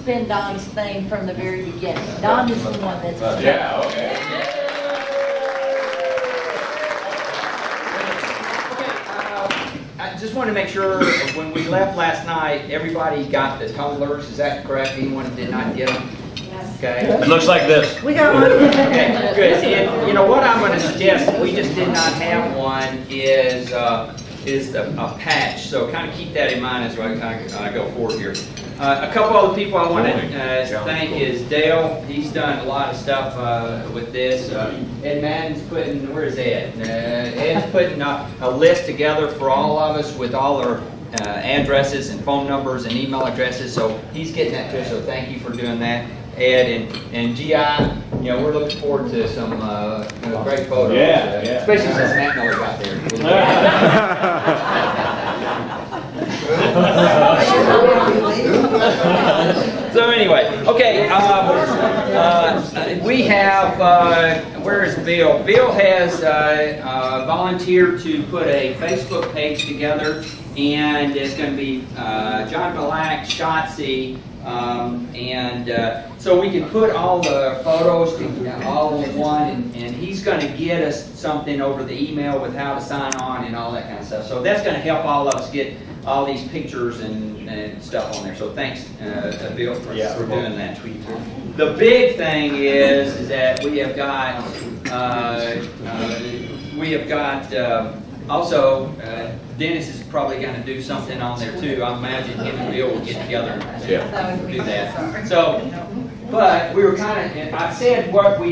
spin Don's theme from the very beginning. Don is the one that's... Yeah, okay. I just want to make sure when we left last night, everybody got the tumblers. Is that correct? Anyone that did not get them? Yes. Okay. It looks like this. We got one. Okay, good. And you know what I'm going to suggest, we just did not have one, is a patch. So kind of keep that in mind as I go forward here. A couple other people I want to thank is Dale. He's done a lot of stuff with this. Ed Madden's putting, where's Ed? Ed's putting a list together for all of us with all our addresses and phone numbers and email addresses. So he's getting that to us. So thank you for doing that, Ed. And GI, you know, we're looking forward to some great photos. Yeah, yeah. Especially since Matt Miller got there. So anyway, okay, we have, where is Bill? Bill has volunteered to put a Facebook page together, and it's going to be John Black Schatzi, so we can put all the photos all in one, and he's going to get us something over the email with how to sign on and all that kind of stuff. So that's going to help all of us get all these pictures and stuff on there. So thanks, Bill, for doing that. The big thing is that we have got also Dennis is probably going to do something on there too. I imagine him and Bill will get together and do that. So, but we were kind of, I said what do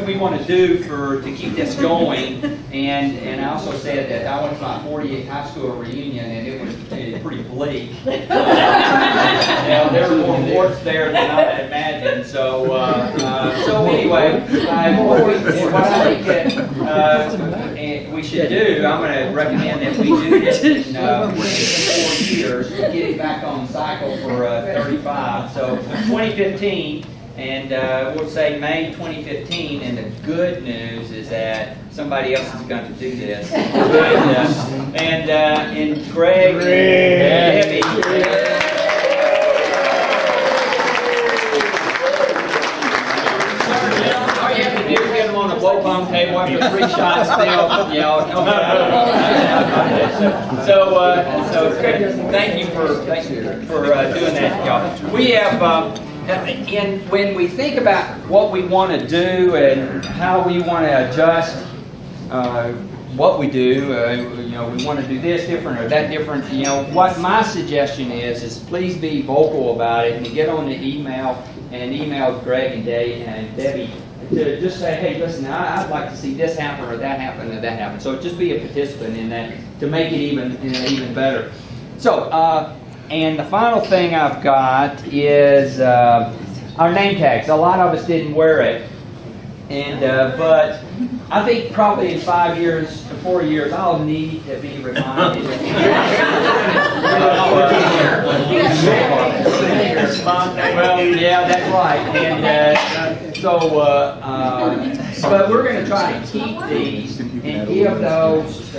we want to do to keep this going, and I also said that I went to my 40th high school reunion and it was pretty bleak. There were more warts there than I had imagined. So anyway, what I think that we should do, I'm going to recommend that we do this in 4 years, get it back on cycle for 35. So 2015. And we'll say May 2015, and the good news is that somebody else is going to do this. And Greg and Debbie. All you have to do is get them on a blow bomb table after 3 shots. So thank you for doing that, y'all. We have. And when we think about what we want to do and how we want to adjust what we do, you know, we want to do this different or that different. You know, what my suggestion is please be vocal about it and get on the email and email Greg and Debbie to just say, hey, listen, I'd like to see this happen or that happen or that happen. So just be a participant in that to make it even better. So. And the final thing I've got is our name tags. A lot of us didn't wear it, but I think probably in 5 years to 4 years, I'll need to be reminded. Well, yeah, that's right. And but we're going to try to keep these and give those.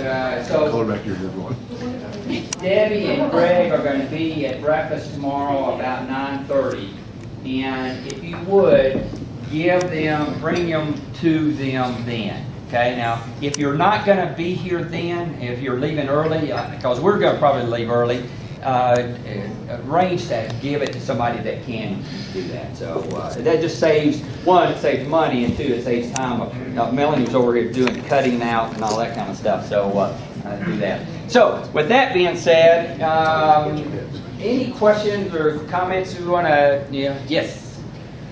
Debbie and Greg are going to be at breakfast tomorrow about 9:30, and if you would bring them to them then. Okay. Now, if you're not going to be here then, if you're leaving early, because we're going to probably leave early, arrange that. Give it to somebody that can do that. So that just saves, one, it saves money, and two, it saves time. Melanie's over here doing cutting out and all that kind of stuff. So do that. So with that being said, any questions or comments you want to? Yes.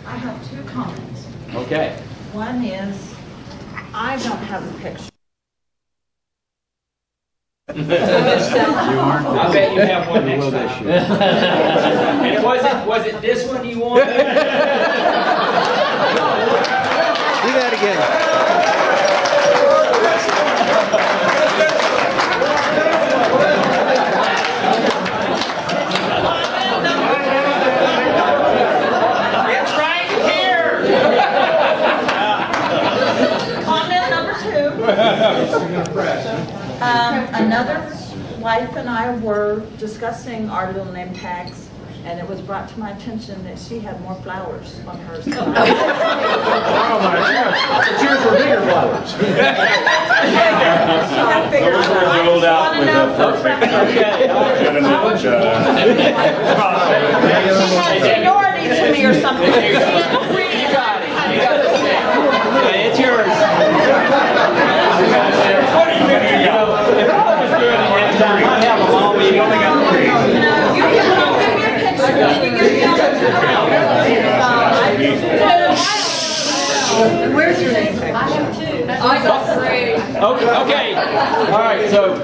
I have 2 comments. Okay. One is, I don't have a picture. I bet you have one next time. And was it this one you wanted? Do that again. It's right here. Comment number 2. Another wife and I were discussing our little name tags, And it was brought to my attention that she had more flowers on her side. Oh my God! But yours were bigger flowers. Those were rolled out with a perfect. Seniority to me or something. You got it. You got it. Okay, it's yours. If I was doing it next time, I'd have a long meeting. Only got 3. Where's your name tag? I have 2. I got 3. Okay. All right. So,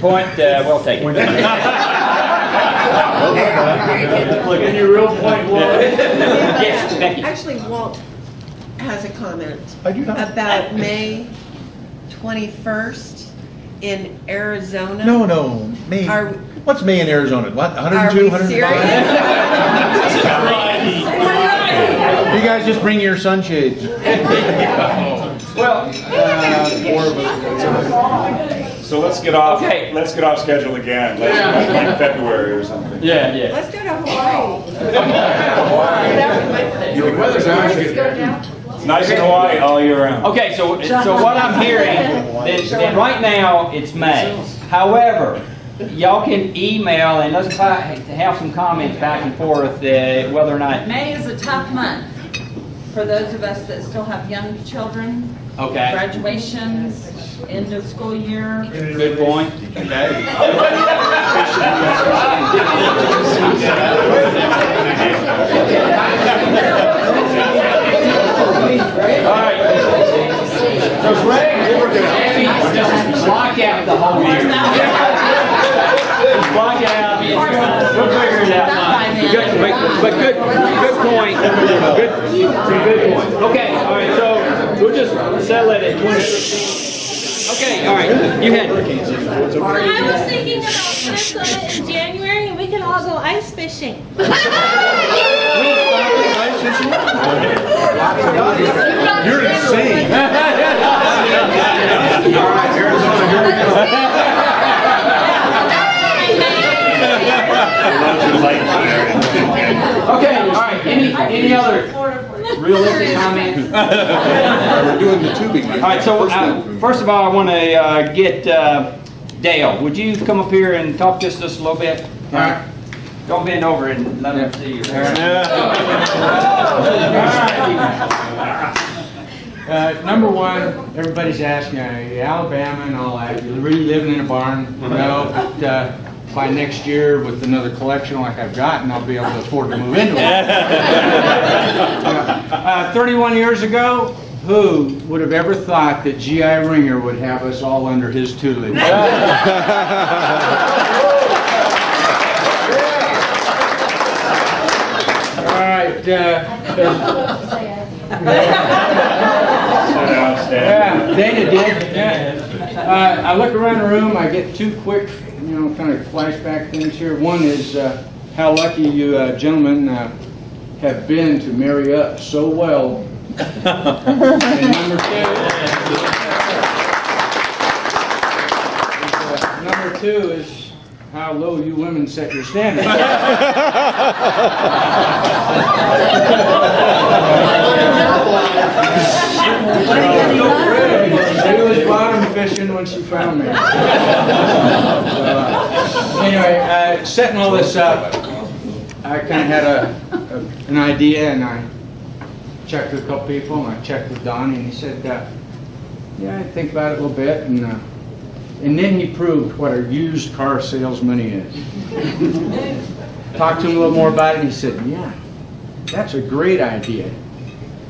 point well taken. And your real point was? Yes, Becky. Actually, Walt has a comment I do not. about May 21st in Arizona. No. May. Are- What's May in Arizona? What? Are 102, we 105? serious? You guys just bring your sunshades. Well, So let's get off. Okay. Let's get off schedule again. Let's like February or something. yeah. Let's go to Hawaii. The weather's actually it's nice in Hawaii all year round. Okay, so what I'm hearing, then right now it's May. However, y'all can email and let's have some comments back and forth whether or not. May is a tough month for those of us that still have young children. Okay. Graduations, end of school year. Good point. Okay. All right. So Greg, just block out the whole year. Just block it out. We'll figure it out. But good point. Good point. Okay. All right. So we'll just settle it at 20. Okay. All right. You had. I was thinking about Minnesota in January, and we can all go ice fishing. You're insane. Okay. All right. Any other realistic comments? We're doing the tubing. All right. So first of all, I want to get Dale. Would you come up here and talk to us just a little bit? All right. Don't bend over and let them see you. Number one, everybody's asking, Alabama and all that, you're really living in a barn? No, but by next year with another collection like I've gotten, I'll be able to afford to move into it. 31 years ago, who would have ever thought that G.I. Ringer would have us all under his tutelage? All right. Yeah, Dana did. Yeah. I look around the room. I get 2 quick, kind of flashback things here. One is how lucky you gentlemen have been to marry up so well. And number two is how low you women set your standards. She was bottom fishing when she found me. Anyway, setting all this up, I kind of had an idea, and I checked with a couple people, and I checked with Donnie, and he said, yeah, I think about it a little bit, and then he proved what a used car salesman he is. Talked to him a little more about it, and he said, yeah, that's a great idea.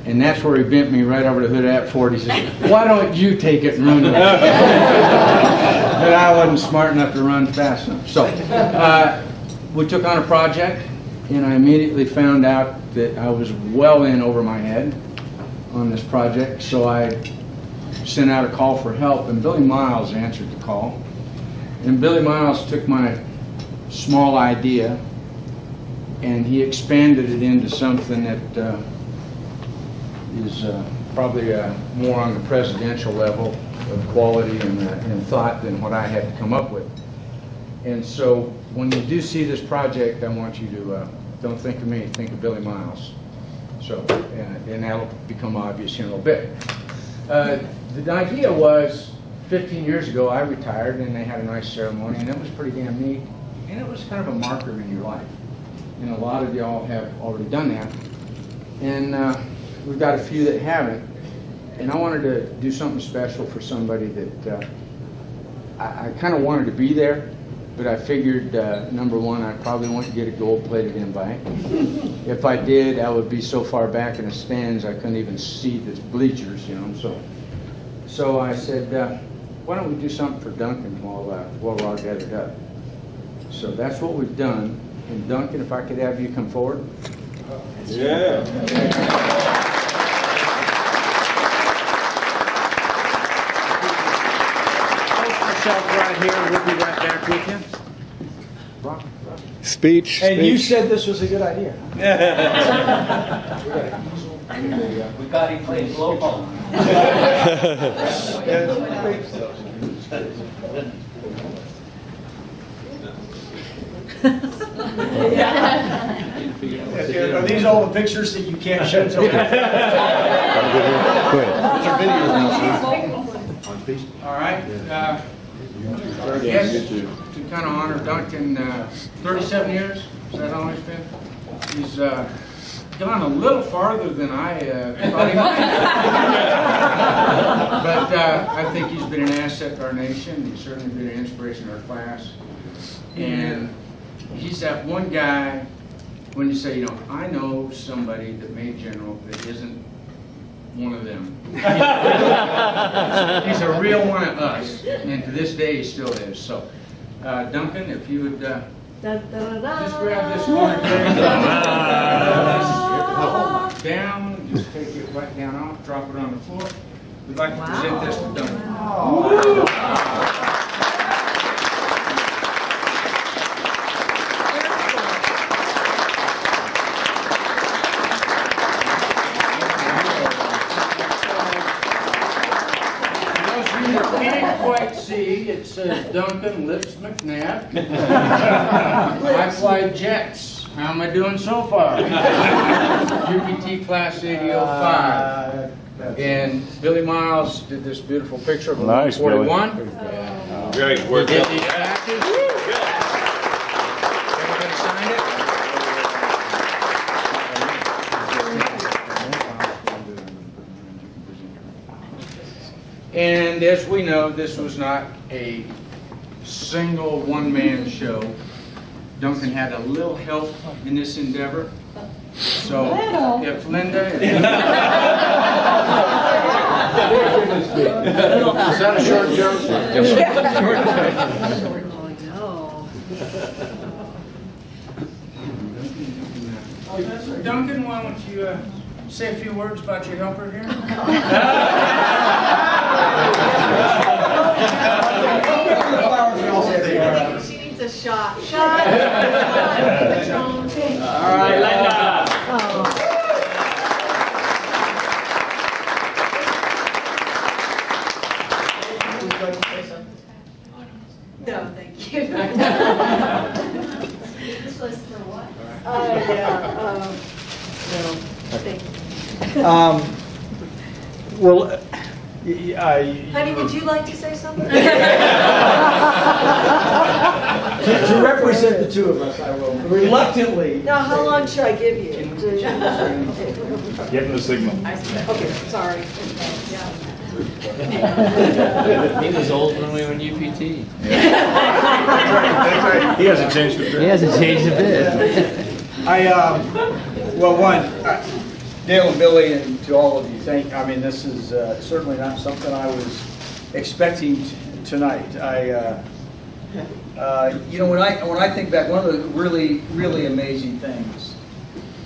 And that's where he bent me right over the hood of that Ford. He said, why don't you take it and run with it? But I wasn't smart enough to run fast enough. So we took on a project, and I immediately found out that I was well in over my head on this project. So I sent out a call for help, and Billy Miles answered the call. And Billy Miles took my small idea, and he expanded it into something that is probably more on the presidential level of quality and thought than what I had to come up with. And so when you do see this project, I want you to don't think of me, think of Billy Miles. So, and that'll become obvious here in a little bit. The idea was 15 years ago I retired and they had a nice ceremony and it was pretty damn neat. And it was kind of a marker in your life. And a lot of y'all have already done that. And we've got a few that haven't. And I wanted to do something special for somebody that I kind of wanted to be there, but I figured, number one, I probably wouldn't get a gold-plated invite. If I did, I would be so far back in the stands I couldn't even see the bleachers, you know. So I said, why don't we do something for Duncan while we're all gathered up? So that's what we've done. And Duncan, if I could have you come forward. Yeah. Right here, we'll be right back with you. Speech. And you said this was a good idea. We got him playing blow ball. Are these all the pictures that you can't show to All right. Yes, to kind of honor Duncan, 37 years, has that always been? He's gone a little farther than I thought he might. But I think he's been an asset to our nation. He's certainly been an inspiration to our class. And he's that one guy, when you say, you know, I know somebody that made General that isn't one of them. He's a real one of us, and to this day he still is. So, Duncan, if you would just grab this corner down, just take it right down off, drop it on the floor. We'd like to present this to Duncan. It says Duncan Lips McNabb. I fly jets. How am I doing so far? UPT Class 8005. And Billy Miles did this beautiful picture of a Nice, 41. Great work. Did these patches. Everybody signed it? And as we know, this was not a single one-man show. Duncan had a little help in this endeavor. So if Linda... Is that a short joke? Duncan, why don't you say a few words about your helper here? She needs a shot. All right, Linda. No, thank you. This was for what? No, thank you. Well, Honey, would you like to say something? to represent the two of us, I will. Reluctantly. Now, how long should I give you? Give him the signal. Okay, sorry. He was old when we were in UPT. He hasn't changed a bit. He hasn't changed a bit. Well, Dale and Billy, and to all of you, I mean, this is certainly not something I was expecting tonight. You know, when I think back, one of the really amazing things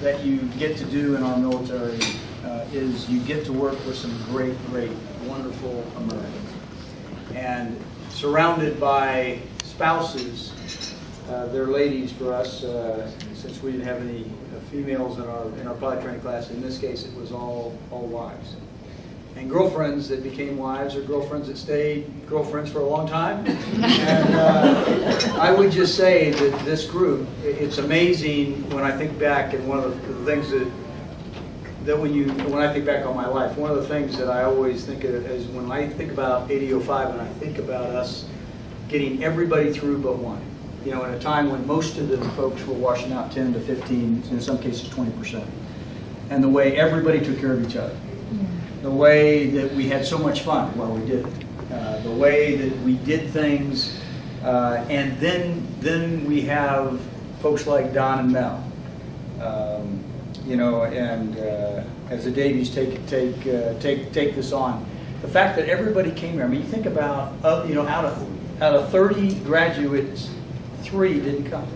that you get to do in our military is you get to work with some great, wonderful Americans, and surrounded by spouses. They're ladies for us, since we didn't have any females in our pilot training class. In this case, it was all wives. and girlfriends that became wives, or girlfriends that stayed girlfriends for a long time. And I would just say that this group, it's amazing when I think back, and one of the things that when I think back on my life, one of the things that I always think of is when I think about 8005 and I think about us getting everybody through but one. You know, in a time when most of the folks were washing out 10 to 15, in some cases 20%. And the way everybody took care of each other. The way that we had so much fun while we did it. The way that we did things. And then we have folks like Don and Mel. You know, and as the Davies take this on. The fact that everybody came here. I mean, you think about, you know, out of 30 graduates, 3 didn't come.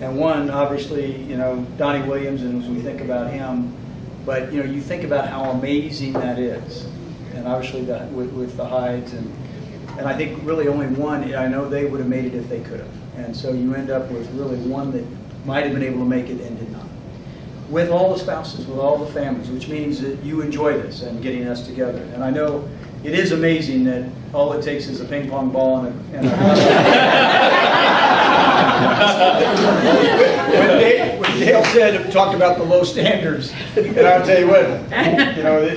And one, obviously, you know, Donnie Williams, and as we think about him, but, you know, you think about how amazing that is. And obviously with the Hydes, and I think really only one, I know they would have made it if they could have. And so you end up with really one that might have been able to make it and did not. With all the spouses, with all the families, which means that you enjoy this and getting us together. And I know it is amazing that all it takes is a ping pong ball and a when Dale talked about the low standards, and I'll tell you what, you know,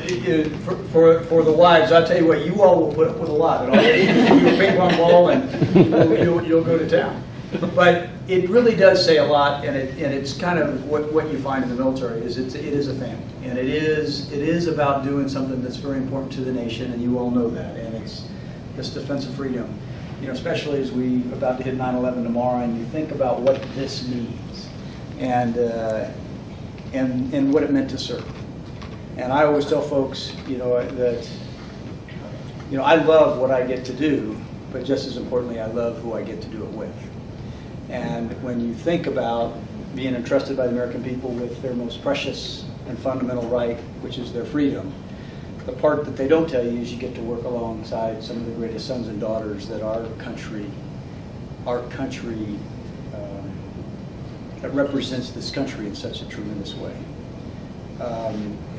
for the wives, I'll tell you what, you all will put up with a lot. And all you need is give you a ping pong ball, and you'll go to town. But it really does say a lot, and it's kind of what you find in the military is it is a family, and it is about doing something that's very important to the nation, and you all know that, and it's this defense of freedom. You know, especially as we about to hit 9/11 tomorrow, and you think about what this means, and what it meant to serve. And I always tell folks, you know, that I love what I get to do, but just as importantly, I love who I get to do it with. And when you think about being entrusted by the American people with their most precious and fundamental right, which is their freedom, the part that they don't tell you is you get to work alongside some of the greatest sons and daughters that our country that represents this country in such a tremendous way.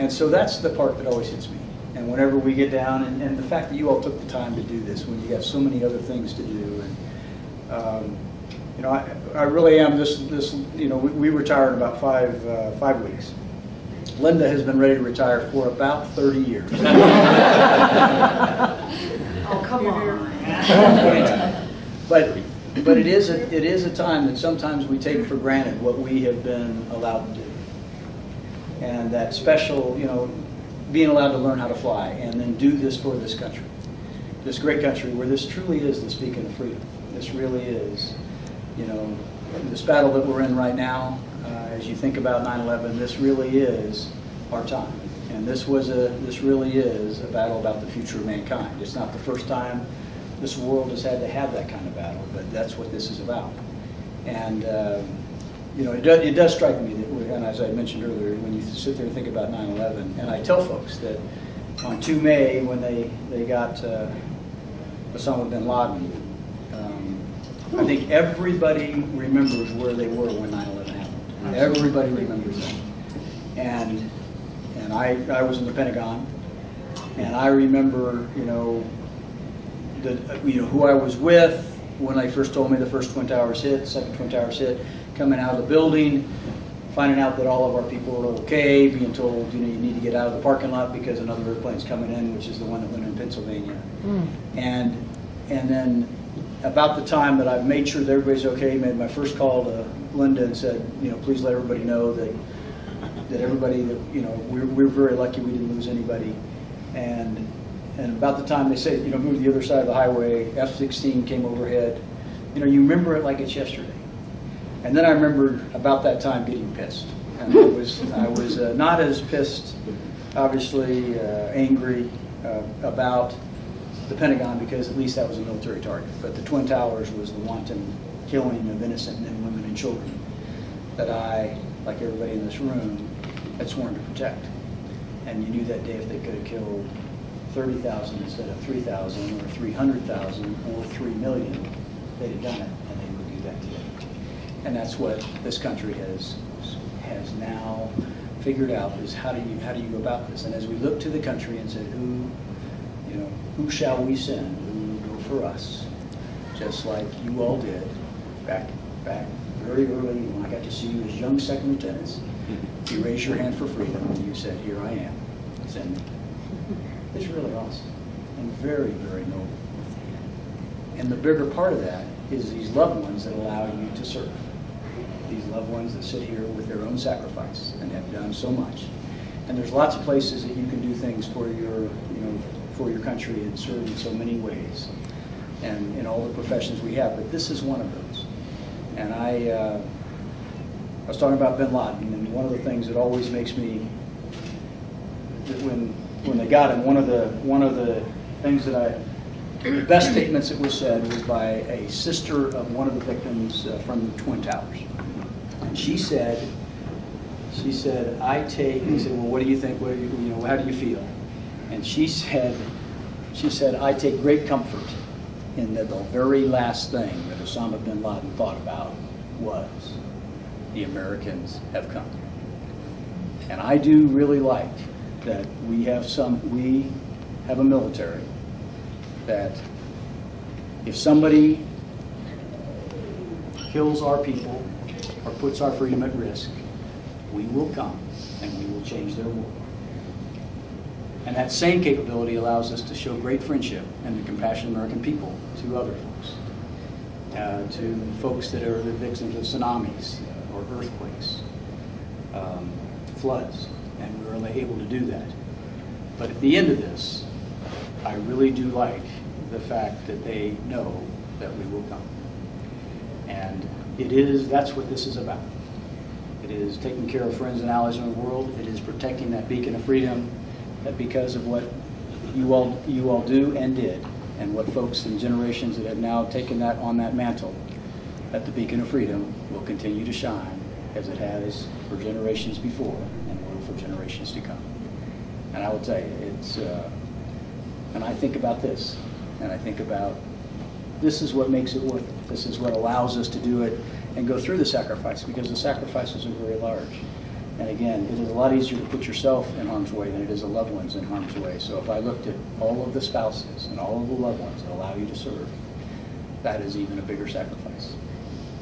And so that's the part that always hits me. And whenever we get down, and the fact that you all took the time to do this when you got so many other things to do, and you know, I really am this. You know, we retire in about 5 weeks. Linda has been ready to retire for about 30 years. Oh, come on. But it is a time that sometimes we take for granted what we have been allowed to do, and that special, you know, being allowed to learn how to fly and then do this for this country, this great country where this truly is the beacon of freedom. This really is, you know, this battle that we're in right now. As you think about 9/11, this really is our time, and this really is a battle about the future of mankind. It's not the first time this world has had to have that kind of battle, but that's what this is about. And you know, it does strike me that, and as I mentioned earlier, when you sit there and think about 9/11, and I tell folks that on 2 May when they got Osama bin Laden, I think everybody remembers where they were when 9/11 happened. Everybody remembers that. And I was in the Pentagon, and I remember, you know, who I was with when they first told me the first Twin Towers hit, second Twin Towers hit, coming out of the building, finding out that all of our people were okay, being told, you know, you need to get out of the parking lot because another airplane's coming in, which is the one that went in Pennsylvania. And then about the time that I've made sure that everybody's okay, made my first call to Linda and said, you know, please let everybody know that everybody, that, you know, we're very lucky we didn't lose anybody. And about the time they said, you know, move to the other side of the highway, F-16 came overhead. You know, you remember it like it's yesterday. And then I remembered about that time getting pissed. And I was not as pissed, obviously angry about the Pentagon, because at least that was a military target. But the Twin Towers was the wanton killing of innocent men, women, and children that I, like everybody in this room, had sworn to protect. And you knew that day if they could have killed 30,000 instead of 3,000 or 300,000 or 3 million, they'd have done it, and they would do that today. And that's what this country has now figured out is how do you go about this? And as we looked to the country and said, who shall we send? Who will go for us? Just like you all did back very early when I got to see you as young second lieutenants. You raised your hand for freedom and you said, here I am, send me. It's really awesome and very, very noble. And the bigger part of that is these loved ones that allow you to serve. These loved ones that sit here with their own sacrifice and have done so much. And there's lots of places that you can do things for your country and serve in so many ways, and in all the professions we have. But this is one of those. And I was talking about Bin Laden, and one of the things that always makes me, that when they got him, one of the things that the best statements that was said was by a sister of one of the victims from the Twin Towers. And she said, he said, well, what do you think? How do you feel? And she said, I take great comfort in that the very last thing that Osama bin Laden thought about was the Americans have come. And I do really like that we have a military that if somebody kills our people or puts our freedom at risk, we will come and we will change their world. And that same capability allows us to show great friendship and the compassion of American people to other folks, to folks that are the victims of tsunamis or earthquakes, floods, and we're able to do that. But at the end of this, I really do like the fact that they know that we will come. And that's what this is about. It is taking care of friends and allies in the world. It is protecting that beacon of freedom, that because of what you all do and did, and what folks and generations that have now taken that on that mantle, that the beacon of freedom will continue to shine as it has for generations before and will for generations to come. And I will tell you, and I think about this, and I think about this is what makes it worth it. This is what allows us to do it and go through the sacrifice, because the sacrifices are very large. And again, it is a lot easier to put yourself in harm's way than it is the loved ones in harm's way. So if I looked at all of the spouses and all of the loved ones that allow you to serve, that is even a bigger sacrifice.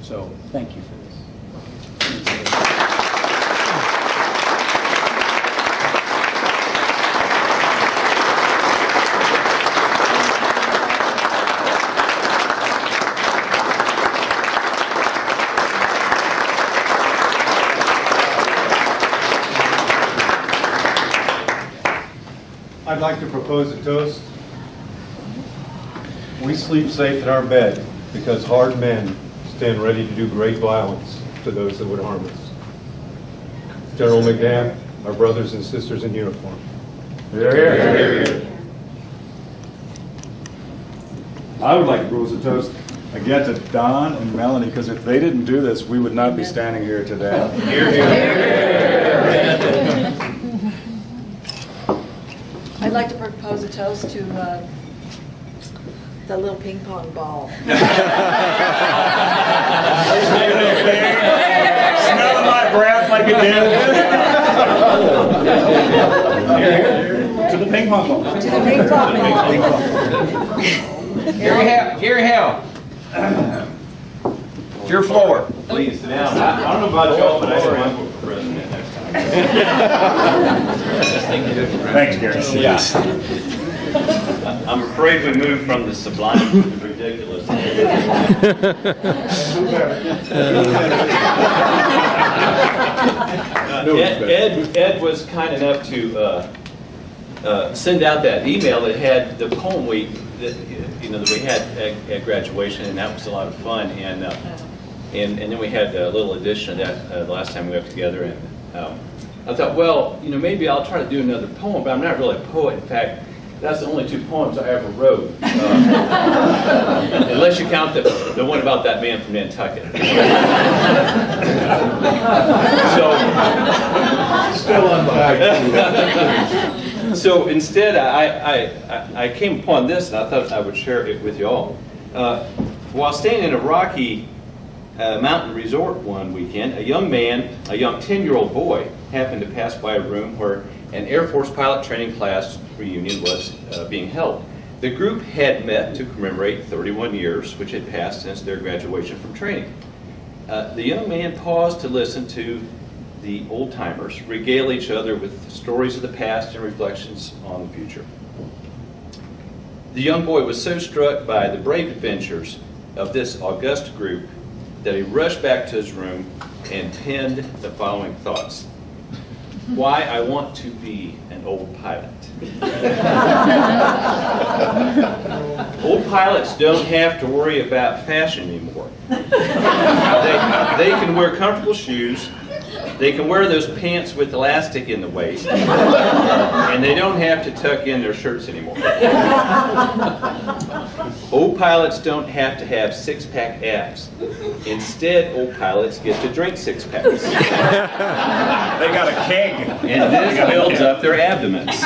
So thank you for this. I'd like to propose a toast. We sleep safe in our bed because hard men stand ready to do great violence to those that would harm us. General McNabb, our brothers and sisters in uniform. Here, here, here. I would like to propose a toast again to Don and Melanie, because if they didn't do this, we would not be standing here today. Here, here. I'd like to propose a toast to the little ping pong ball. Smell of my breath like it did. To the ping pong ball. To the ping pong ball. Gary Hale. It's your floor. Please sit down. I don't know about y'all, but I think I'm vote for president next time. Thanks, Gary. Yeah. I'm afraid we moved from the sublime to the ridiculous. Ed was kind enough to send out that email that had the poem that we had at graduation, and that was a lot of fun. And then we had a little addition of that the last time we got together. And I thought, well, maybe I'll try to do another poem, but I'm not really a poet. In fact, that's the only 2 poems I ever wrote, unless you count the one about that man from Nantucket. Still unpacked. So instead, I came upon this, and I thought I would share it with you all. While staying in Iraqi, mountain resort one weekend, a young 10-year-old boy, happened to pass by a room where an Air Force pilot training class reunion was being held. The group had met to commemorate 31 years, which had passed since their graduation from training. The young man paused to listen to the old-timers regale each other with stories of the past and reflections on the future. The young boy was so struck by the brave adventures of this august group that he rushed back to his room and penned the following thoughts. Why I want to be an old pilot. Old pilots don't have to worry about fashion anymore. They can wear comfortable shoes. They can wear those pants with elastic in the waist, and they don't have to tuck in their shirts anymore. Old pilots don't have to have six-pack abs. Instead, old pilots get to drink six-packs. They got a keg. And this builds up their abdomens.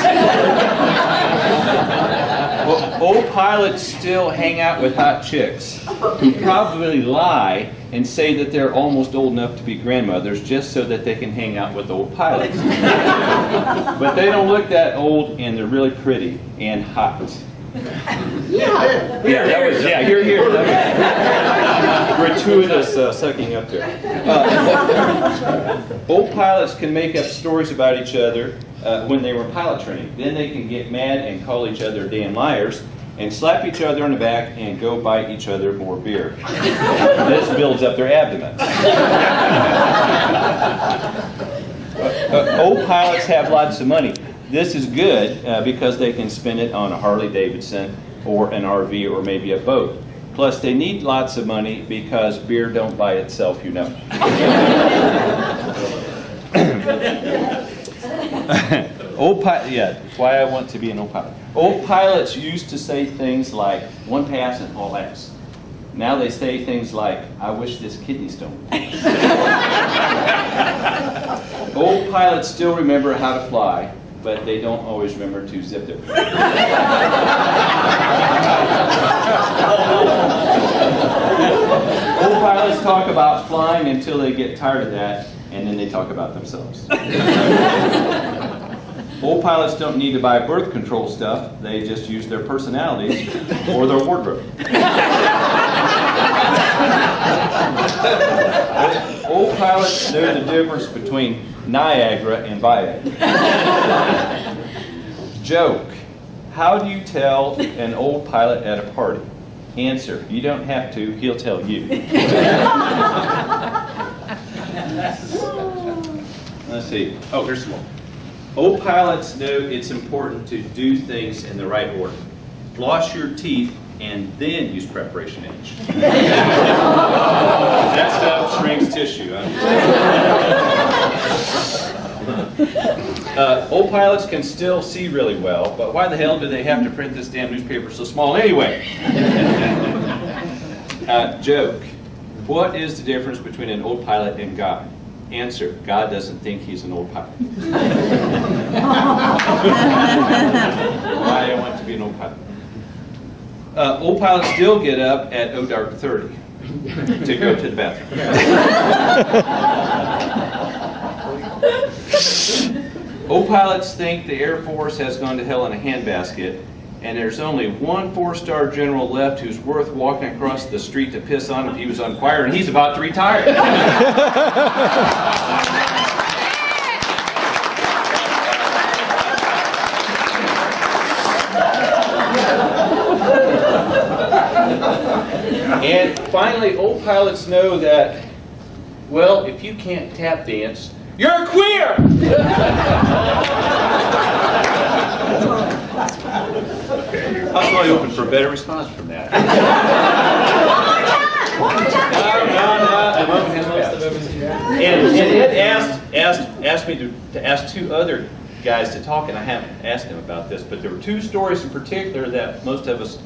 Well, old pilots still hang out with hot chicks who probably lie and say that they're almost old enough to be grandmothers just so that they can hang out with old pilots. But they don't look that old, and they're really pretty and hot. Yeah, that was, yeah, here. Gratuitous sucking up there. Old pilots can make up stories about each other when they were in pilot training. Then they can get mad and call each other damn liars and slap each other on the back and go buy each other more beer. This builds up their abdomens. Old pilots have lots of money. This is good because they can spend it on a Harley Davidson or an RV or maybe a boat. Plus, they need lots of money because beer don't buy itself, you know. Yeah, that's why I want to be an old pilot. Old pilots used to say things like, one pass and all ass. Now they say things like, I wish this kidney stone. Old pilots still remember how to fly, but they don't always remember to zip it. Old pilots talk about flying until they get tired of that, and then they talk about themselves. Old pilots don't need to buy birth control stuff. They just use their personalities or their wardrobe. Old pilots know the difference between Niagara and Viagra. Joke. How do you tell an old pilot at a party? Answer. You don't have to. He'll tell you. Let's see. Oh, here's some more. Old pilots know it's important to do things in the right order. Floss your teeth and then use preparation H. That stuff shrinks tissue. Old pilots can still see really well, but why the hell do they have to print this damn newspaper so small anyway? Joke. What is the difference between an old pilot and God? Answer. God doesn't think he's an old pilot. Why I want to be an old pilot. Old pilots still get up at dark:30 to go to the bathroom. Old pilots think the Air Force has gone to hell in a handbasket, and there's only one 4-star general left who's worth walking across the street to piss on if he was on fire, and he's about to retire. And finally, old pilots know that, well, if you can't tap dance, you're queer! I'll probably open for a better response from that. And Ed asked me to ask two other guys to talk, and I haven't asked them about this, but there were two stories in particular that most of us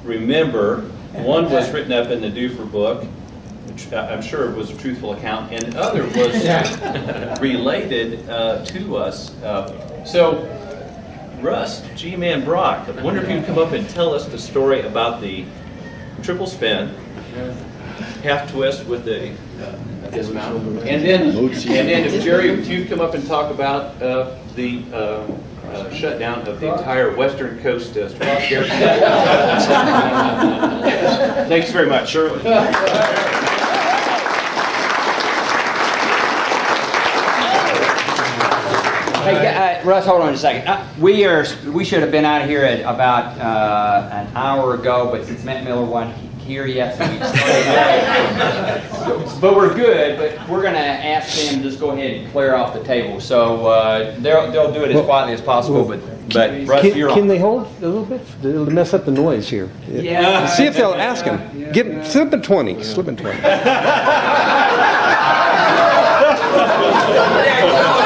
remember. One was written up in the Doofer book, which I'm sure was a truthful account, and the other was related to us. So, Russ, G-Man Brock, I wonder if you can come up and tell us the story about the triple spin half twist with the dismount. And then if Jerry, if you come up and talk about the shutdown of the entire western coast stratospheric. Thanks very much, Shirley. Hey, Russ, hold on a second. We should have been out of here at about an hour ago, but since Matt Miller wasn't here yet, so we but we're good. But we're going to ask them to just go ahead and clear off the table. So they'll do it as quietly as possible. But Russ, you're on. Can they hold a little bit? It'll mess up the noise here. Yeah. See if they'll ask him. Slip in 20. Slip in 20.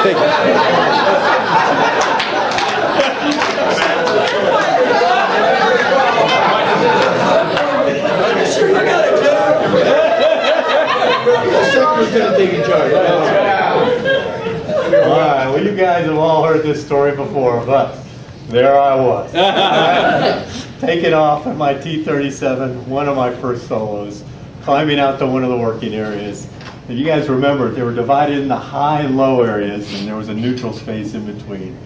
Thank you. All right, well, you guys have all heard this story before, but there I was. Taking off in my T-37, one of my first solos, climbing out to one of the working areas. And you guys remember, they were divided into high and low areas, and there was a neutral space in between.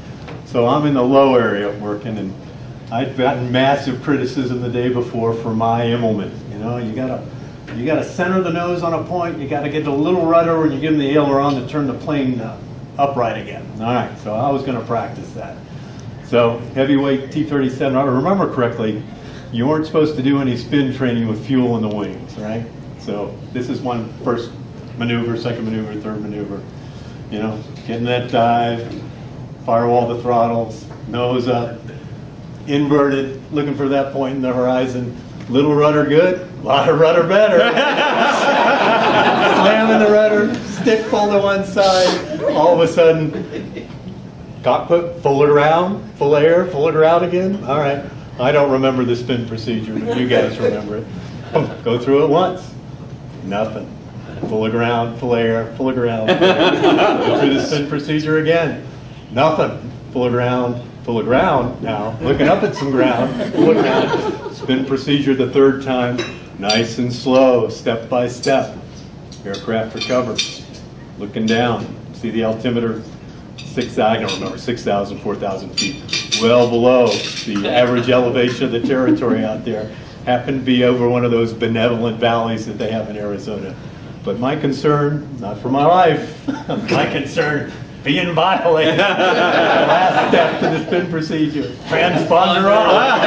So I'm in the low area working, and I'd gotten massive criticism the day before for my Immelman. You know, you gotta center the nose on a point. You gotta get a little rudder when you give them the aileron to turn the plane upright again. All right, so I was gonna practice that. So heavyweight T-37, if I remember correctly, you weren't supposed to do any spin training with fuel in the wings, right? So this is one first maneuver, second maneuver, third maneuver. You know, getting that dive, firewall the throttles, nose up, inverted, looking for that point in the horizon. Little rudder good, a lot of rudder better. Slamming the rudder, stick pull to one side, all of a sudden, cockpit, full it around, full air, full it around again. All right, I don't remember the spin procedure, but you guys remember it. Go through it once, nothing. Full of ground, full air, full of ground, full air. Go through the spin procedure again, nothing. Full of ground now, looking up at some ground, full of ground. Spin procedure the third time, nice and slow, step by step. Aircraft recovers, looking down, see the altimeter, 6,000, 4,000 feet, well below the average elevation of the territory out there. Happened to be over one of those benevolent valleys that they have in Arizona. But my concern, not for my life, my concern, being violated. Last step to the spin procedure. Transponder off.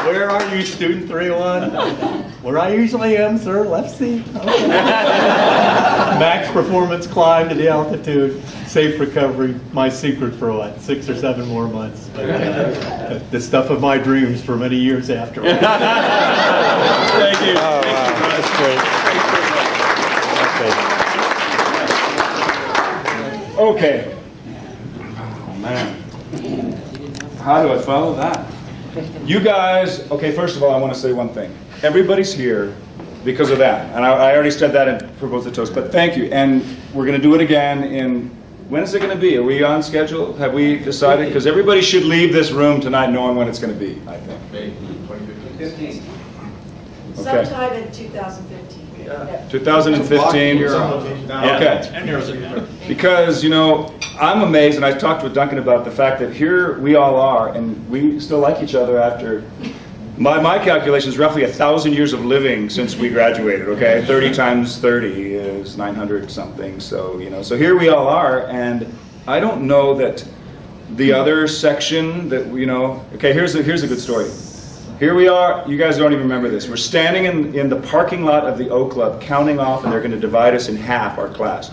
Where are you, student 3-1? Where I usually am, sir. Left seat. Okay. Max performance climb to the altitude. Safe recovery. My secret for what? 6 or 7 more months. The stuff of my dreams for many years afterwards. Thank you. Oh, wow. That's great. Okay. Oh, man. How do I follow that? You guys, okay, first of all, I want to say one thing. Everybody's here because of that. And I already said that for both the toasts, but thank you. And we're going to do it again in, when is it going to be? Are we on schedule? Have we decided? Because everybody should leave this room tonight knowing when it's going to be, I think. May 2015. Sometime in 2015. 2015. Okay. Because, you know, I'm amazed, and I talked with Duncan about the fact that here we all are, and we still like each other after, my calculations, roughly 1,000 years of living since we graduated, okay? 30 times 30 is 900 something, so, you know, so here we all are, and I don't know that the other section that, you know, okay, here's a good story. Here we are, you guys don't even remember this. We're standing in the parking lot of the O Club, counting off, and they're going to divide us in half, our class.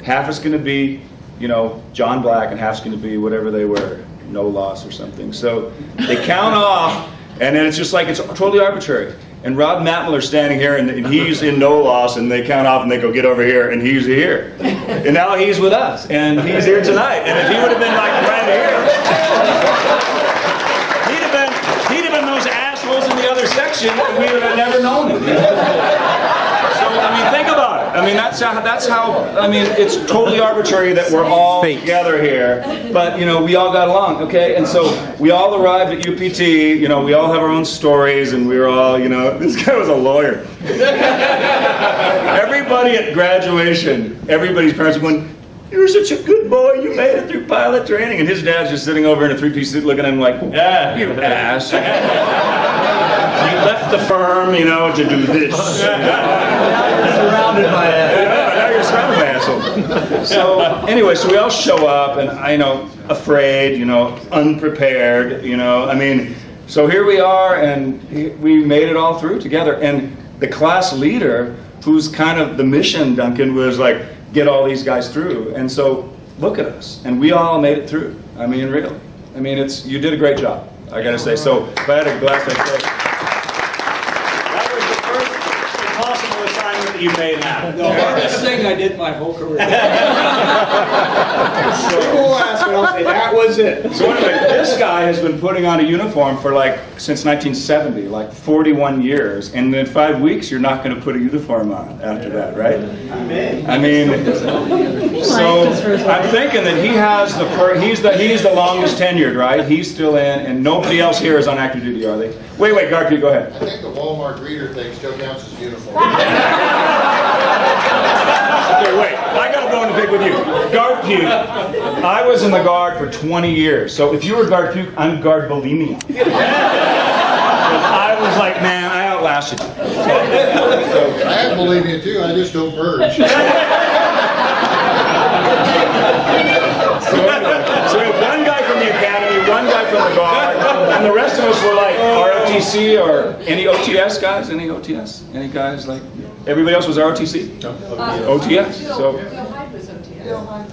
Half is going to be, you know, John Black, and half's going to be whatever they were, no loss or something. So they count off, and then it's just like, it's totally arbitrary. And Rob Matmiller's standing here, and he's in no loss, and they count off, and they go, get over here, and he's here. And now he's with us, and he's here tonight. And if he would have been like right here, he'd have been those assholes in the other section, and we would have never known him. So, I mean, think about it. I I mean, that's how, I mean, it's totally arbitrary that we're all together here, but, you know, we all got along, okay? And so we all arrived at UPT, you know, we all have our own stories, and we were all, you know, this guy was a lawyer. Everybody at graduation, everybody's parents were going, "You're such a good boy, you made it through pilot training." And his dad's just sitting over in a three-piece suit looking at him like, "Ah, you ass. You left the firm, you know, to do this." Surrounded by that. Yeah, now you're surrounded by assholes. So anyway, so we all show up, and I know, afraid, you know, unprepared, you know. I mean, so here we are, and we made it all through together. And the class leader, who's kind of the mission, Duncan, was like, get all these guys through. And so look at us, and we all made it through. I mean, really. I mean, you did a great job, I gotta say. So if I had a glass, I'd say that was the first impossible assignment that you made happen. The hardest thing I did my whole career. People ask me, I'll say, that was it. So anyway, this guy has been putting on a uniform for like, since 1970, like 41 years. And in 5 weeks, you're not going to put a uniform on after that, right? I mean, so I'm thinking that he has he's the longest tenured, right? He's still in, and nobody else here is on active duty, are they? Wait, Garfield, go ahead. I think the Walmart greeter thing still counts as uniform. Okay, wait. I got a bone to pick with you. Guard puke. I was in the Guard for 20 years. So if you were Guard puke, I'm Guard bulimia. I was like, man, I outlasted you. I have bulimia too, I just don't purge. So we have one guy from the academy, one guy from the Guard, and the rest of us were like ROTC or any OTS guys? Any OTS? Any guys like? Everybody else was ROTC? OTS. So.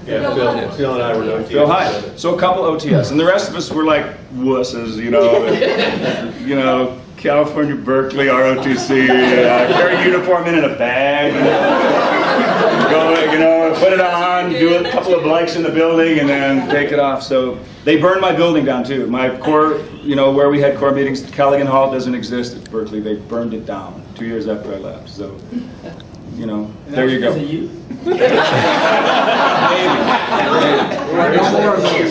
Yeah, Phil and I were OTS. Phil Hyde. So a couple OTS, and the rest of us were like wusses, you know. You know, California, Berkeley, ROTC. Carry uniform in a bag. Go, you know, put it on, do a couple of blanks in the building, and then take it off. So they burned my building down too. My core, you know, where we had core meetings, Callaghan Hall doesn't exist at Berkeley. They burned it down 2 years after I left. So, you know, there you go.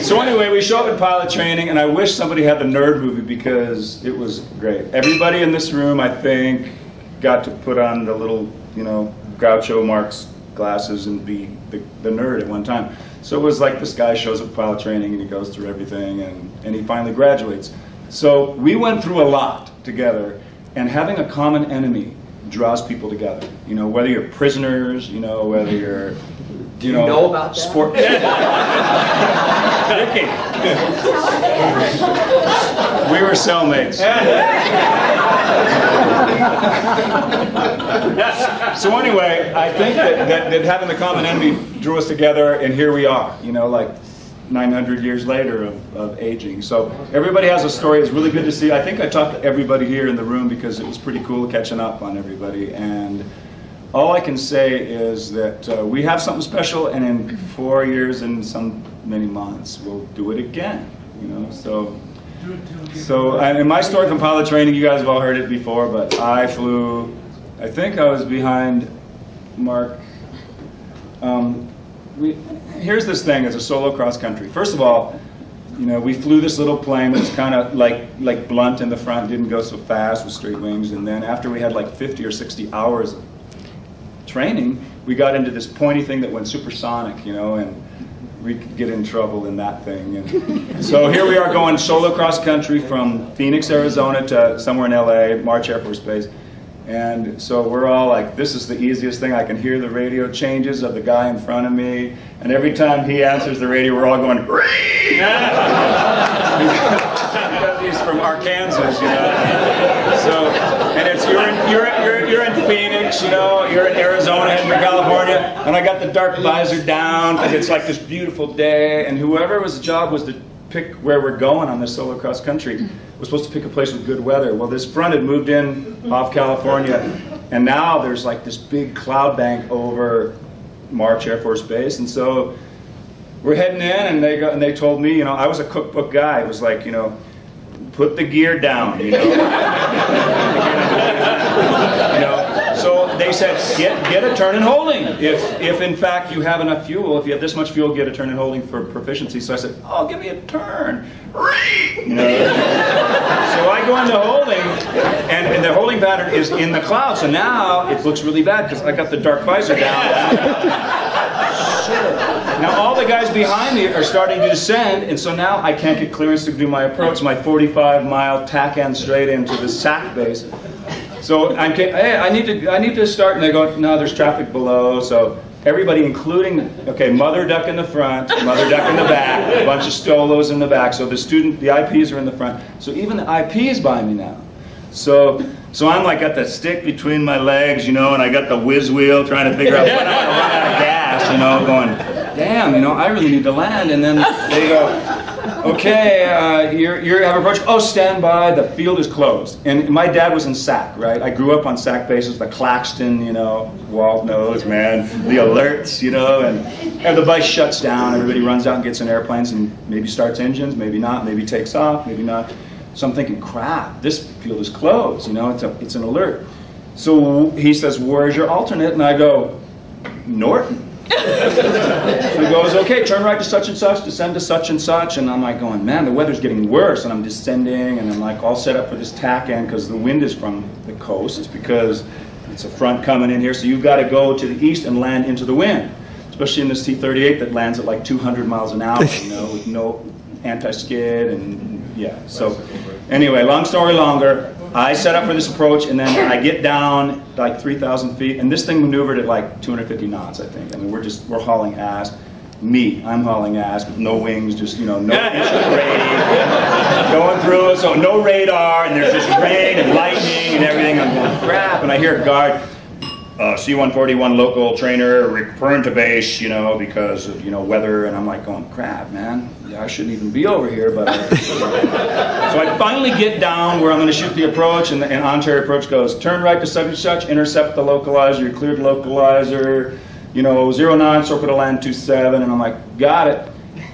So anyway, we show up at pilot training, and I wish somebody had the nerd movie because it was great. Everybody in this room, I think, got to put on the little, you know, Groucho Marx glasses and be the nerd at one time. So it was like this guy shows up at pilot training and he goes through everything and he finally graduates. So we went through a lot together, and having a common enemy draws people together. You know, whether you're prisoners, you know, whether you're, you know about that? Sport. We were cellmates. So anyway, I think that having the common enemy drew us together, and here we are, you know, like 900 years later of aging. So everybody has a story. It's really good to see. I think I talked to everybody here in the room because it was pretty cool catching up on everybody. And all I can say is that we have something special, and in 4 years and many months, we'll do it again. You know, and my story from pilot training, you guys have all heard it before, but I flew. I think I was behind Mark. Here's this thing as a solo cross country. First of all, you know, we flew this little plane that was kind of like blunt in the front, didn't go so fast with straight wings. And then after we had like 50 or 60 hours of training, we got into this pointy thing that went supersonic, you know, and we could get in trouble in that thing. And so here we are going solo cross country from Phoenix, Arizona to somewhere in LA, March Air Force Base. And so we're all like, this is the easiest thing. I can hear the radio changes of the guy in front of me. And every time he answers the radio, we're all going, because he's from Arkansas, you know. So, and it's you're in Phoenix, you know, you're in Arizona, heading to California, and I got the dark visor down, and it's like this beautiful day, and whoever's job was to pick where we're going on this solo cross country, we're supposed to pick a place with good weather. Well, this front had moved in off California, and now there's like this big cloud bank over March Air Force Base, and so we're heading in, and they told me, you know, I was a cookbook guy. It was like, you know, put the gear down, you know. You know, so they said, get a turn and holding. If in fact you have enough fuel, if you have this much fuel, get a turn and holding for proficiency. So I said, oh, give me a turn. You know? So I go into holding, and the holding pattern is in the cloud. So now it looks really bad because I got the dark visor down. Now all the guys behind me are starting to descend, and so now I can't get clearance to do my approach, my 45-mile tack end straight into the SAC base. So I'm, hey, I need to start, and they go, no, there's traffic below. So everybody, including, okay, mother duck in the front, mother duck in the back, a bunch of stolos in the back. So the IPs are in the front. So even the IPs by me now. So I'm like got the stick between my legs, you know, and I got the whiz wheel trying to figure out when I'm gonna run out of gas, you know, going, damn, you know, I really need to land. And then they go, okay, you have approach. Oh, stand by. The field is closed. And my dad was in SAC, right? I grew up on SAC bases, the Claxton, you know, Walt knows, man, the alerts, you know, and the bus shuts down. Everybody runs out and gets in airplanes and maybe starts engines, maybe not, maybe takes off, maybe not. So I'm thinking, crap, this field is closed, you know, it's an alert. So he says, where's your alternate? And I go, Norton. So he goes, okay, turn right to such and such, descend to such and such. And I'm like going, man, the weather's getting worse. And I'm descending, and I'm like all set up for this tack end because the wind is from the coast because it's a front coming in here. So you've got to go to the east and land into the wind, especially in this T-38 that lands at like 200 miles an hour, you know, with no anti-skid and yeah. So anyway, long story longer, I set up for this approach, and then I get down like 3,000 feet, and this thing maneuvered at like 250 knots, I think. I mean, we're hauling ass. I'm hauling ass with no wings, just, you know, no instrument rating, going through, so no radar, and there's just rain and lightning and everything. I'm going, crap, and I hear a guard, C-141 local trainer, return to base, you know, because of, you know, weather, and I'm like going, crap, man, yeah, I shouldn't even be over here, but so I finally get down where I'm going to shoot the approach, and the Ontario approach goes, turn right to such and such, intercept the localizer, you cleared the localizer, you know, 09, circle to land 27, and I'm like, got it.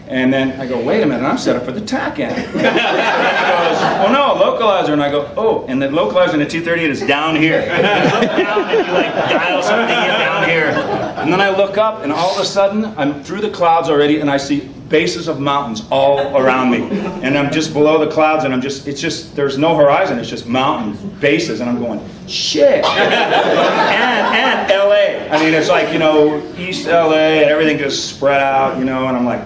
And then I go, wait a minute, I'm set up for the tack end. And he goes, oh no, localizer. And I go, oh, and the localizer in the T-38 is down here. And you look down and you like dial something in down here. And then I look up, and all of a sudden, I'm through the clouds already, and I see bases of mountains all around me. And I'm just below the clouds, and it's just, there's no horizon, it's just mountain bases. And I'm going, shit. and LA. I mean, it's like, you know, East LA, and everything just spread out, you know, and I'm like,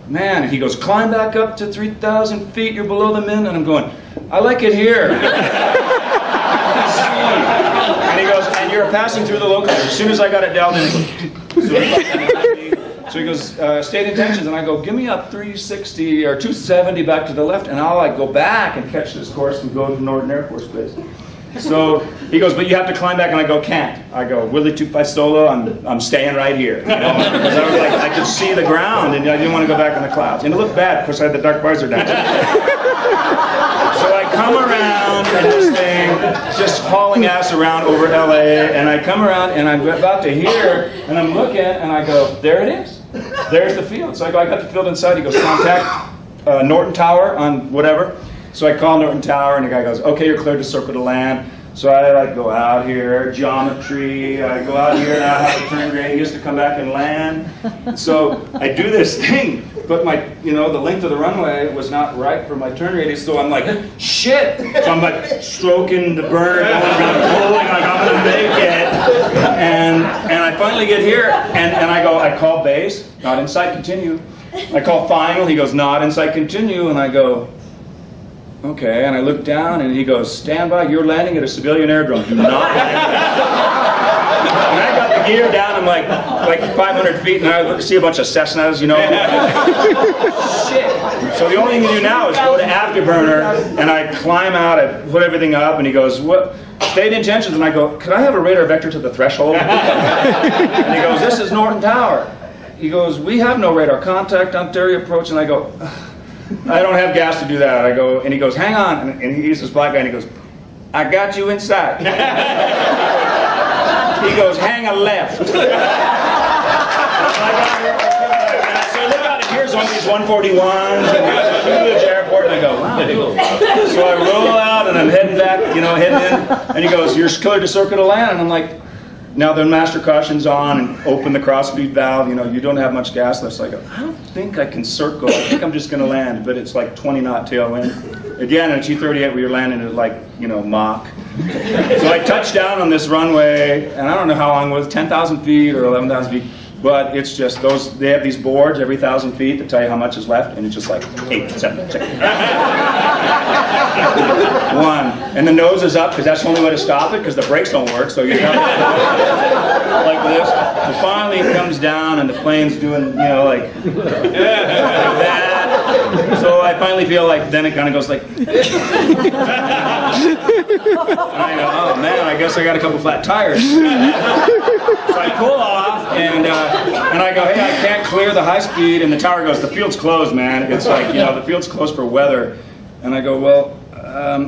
man, and he goes, climb back up to 3,000 feet, you're below the min, and I'm going, I like it here. And he goes, and you're passing through the local. As soon as I got it dialed in, so he goes, state intentions, and I go, give me a 360 or 270 back to the left, and I'll like go back and catch this course and go to Norton Air Force Base. So he goes, but you have to climb back, and I go, can't. I go, Willie 2-5 solo, I'm staying right here. You know? Because I was like, I could see the ground, and I didn't want to go back in the clouds. And it looked bad because I had the dark visor down. So I come around in this thing, just hauling ass around over LA, and I come around, and I'm about to hear, and I'm looking, and I go, there it is. There's the field. So I go, I got the field inside. He goes, contact Norton Tower on whatever. So I call Norton Tower, and the guy goes, okay, you're cleared to circle to land. So I like go out here, geometry, I go out here, and I have a turn radius to come back and land. So I do this thing, but my, you know, the length of the runway was not right for my turn radius, so I'm like, shit! So I'm like stroking the burner, going around, pulling, like I'm gonna make it. And I finally get here, and I go, I call base, not inside continue. I call final, he goes, not inside continue, and I go, okay, and I look down, and he goes, stand by, you're landing at a civilian airdrome. Do not land. And I got the gear down, I'm like 500 feet, and I see a bunch of Cessnas, you know. Shit. So the only thing to do now is go to afterburner, and I climb out, I put everything up, and he goes, what? State intentions, and I go, could I have a radar vector to the threshold? And he goes, this is Norton Tower. He goes, we have no radar, contact Ontario approach, and I go, I don't have gas to do that. I go, and he goes, hang on, and he's this black guy, and he goes, I got you inside. He goes, hang a left. So I look out, and here's one of these 141s, and there's a huge airport, and I go, wow, cool. So I roll out, and I'm heading back, you know, heading in, and he goes, you're cleared to circle to land, and I'm like, now the master caution's on and open the cross-feed valve, you know, you don't have much gas left. So I go, I don't think I can circle. I think I'm just going to land, but it's like 20 knot tailwind. Again, in a T-38, we were landing at like, you know, Mach. So I touched down on this runway, and I don't know how long it was, 10,000 feet or 11,000 feet. But it's just those, they have these boards every 1,000 feet that tell you how much is left, and it's just like 8, 7, 6. 1. And the nose is up, because that's the only way to stop it, because the brakes don't work, so you have like this. So finally it comes down, and the plane's doing, you know, like that. So I finally feel like, then it kind of goes like. And I go, oh man, I guess I got a couple flat tires. So I pull off, and I go, hey, I can't clear the high speed, and the tower goes, the field's closed, man. It's like, you know, the field's closed for weather. And I go, well,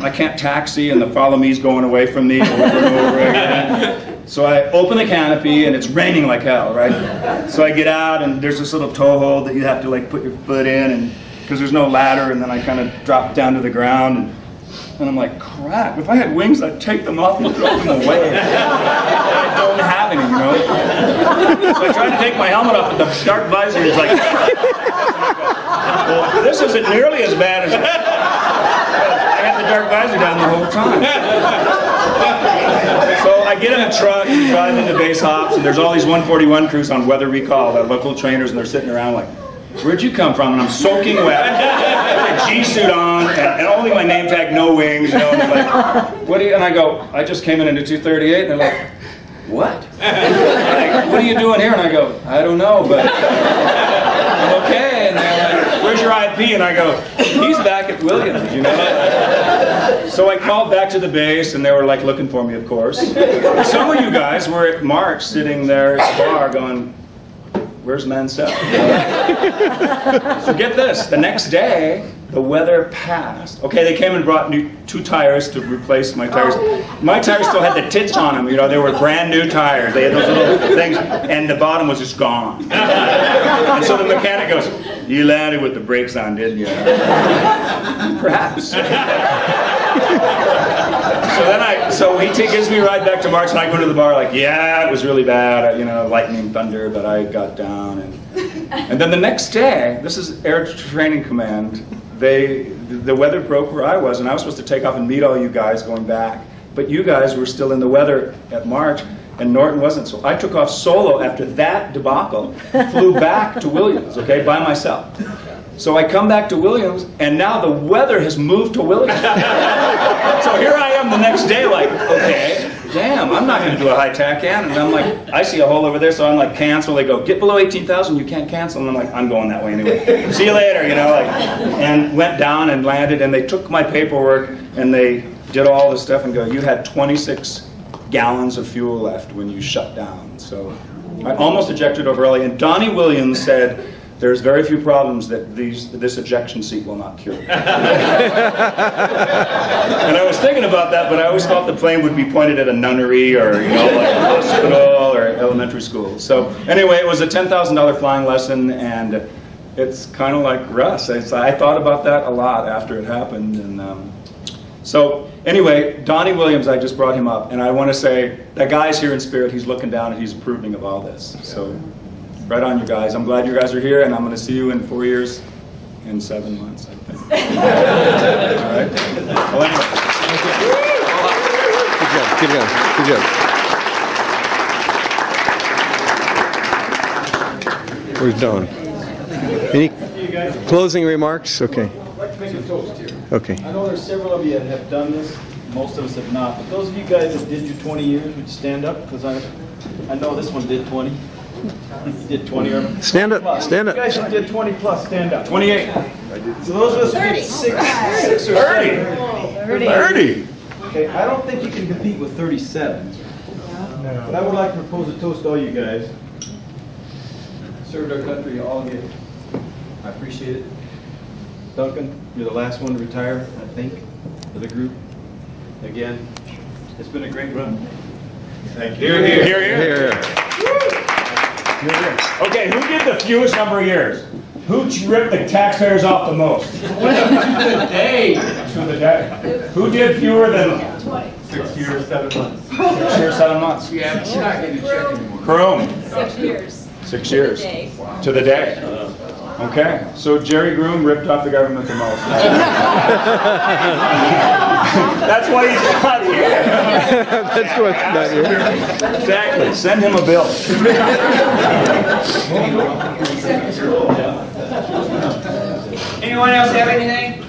I can't taxi, and the follow me's going away from me over and over again. So I open the canopy, and it's raining like hell, right? So I get out, and there's this little toe hold that you have to like put your foot in, and because there's no ladder, and then I kind of drop down to the ground, and I'm like, crap, if I had wings, I'd take them off and throw them away. I don't have any, you know? So I tried to take my helmet off, but the dark visor is like, well, this isn't nearly as bad as I had the dark visor down the whole time. So I get in a truck, drive into base hops, and there's all these 141 crews on weather recall, the local trainers, and they're sitting around like, where'd you come from? And I'm soaking wet, with a G-suit on, and only my name tag, no wings, you know, and they're like, what do you, and I go, I just came in a 238, and they're like, what? Like, what are you doing here? And I go, I don't know, but I'm okay. And they're like, where's your IP? And I go, he's back at Williams, you know. So I called back to the base, and they were like looking for me, of course. Some of you guys were at March sitting there at the bar going, where's Mansell? So get this, the next day, the weather passed. Okay, they came and brought 2 tires to replace my tires. My tires still had the tits on them, you know, they were brand new tires. They had those little things, and the bottom was just gone. And so the mechanic goes, you landed with the brakes on, didn't you? Perhaps. So he gives me a ride back to March, and I go to the bar like, yeah, it was really bad, you know, lightning, thunder, but I got down. And then the next day, this is Air Training Command, the weather broke where I was, and I was supposed to take off and meet all you guys going back. But you guys were still in the weather at March, and Norton wasn't. So I took off solo after that debacle, flew back to Williams, okay, by myself. So I come back to Williams, and now the weather has moved to Williams. So here I am the next day like, okay, damn, I'm not going to do a high tack in. And I'm like, I see a hole over there, so I'm like, cancel. They go, get below 18,000, you can't cancel. And I'm like, I'm going that way anyway. See you later, you know. Like, and went down and landed, and they took my paperwork, and they did all this stuff and go, you had 26 gallons of fuel left when you shut down. So I almost ejected over early. And Donnie Williams said, there's very few problems that this ejection seat will not cure. And I was thinking about that, but I always thought the plane would be pointed at a nunnery or, you know, like a hospital or elementary school. So anyway, it was a $10,000 flying lesson, and it's kind of like Russ. I thought about that a lot after it happened. And so anyway, Donnie Williams, I just brought him up, and I want to say that guy's here in spirit. He's looking down, and he's approving of all this. So. Right on, you guys. I'm glad you guys are here, and I'm going to see you in 4 years and 7 months, I think. All right? Well, anyway. Good job. Good job. Where's Don? Any closing remarks? Okay. I'd like to make a toast here. Okay. I know there's several of you that have done this. Most of us have not. But those of you guys that did your 20 years, would you stand up? Because I know this one did 20. You did 20 or stand up. Stand up. You guys who did 20 plus, stand up. 28. So those of us who did 6 or 30. Okay, I don't think you can compete with 37. No. But I would like to propose a toast to all you guys. Served our country, all of you. I appreciate it. Duncan, you're the last one to retire, I think, of the group. Again, it's been a great run. Thank you. Here, here. Here, here. Okay, who did the fewest number of years? Who ripped the taxpayers off the most? To the day. Who did fewer than 20? 6 years, 7 months. 6 years, 7 months. Yeah, but she's not getting a check anymore. Chrome. 6 years. 6 years. To the day. Okay. So Jerry Groom ripped off the government the most. That's why he's not here. That's what's not here. Exactly. Send him a bill. Anyone else have anything?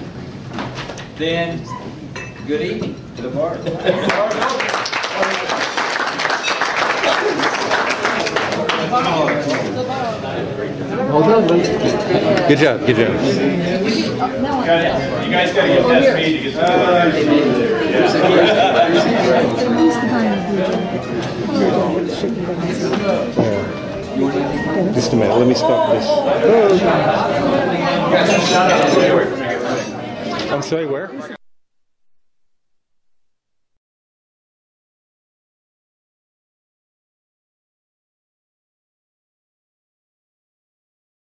Then, good evening to the bar. Good job, good job. You guys gotta get past me to get to Just a minute, let me stop this. I'm sorry, where?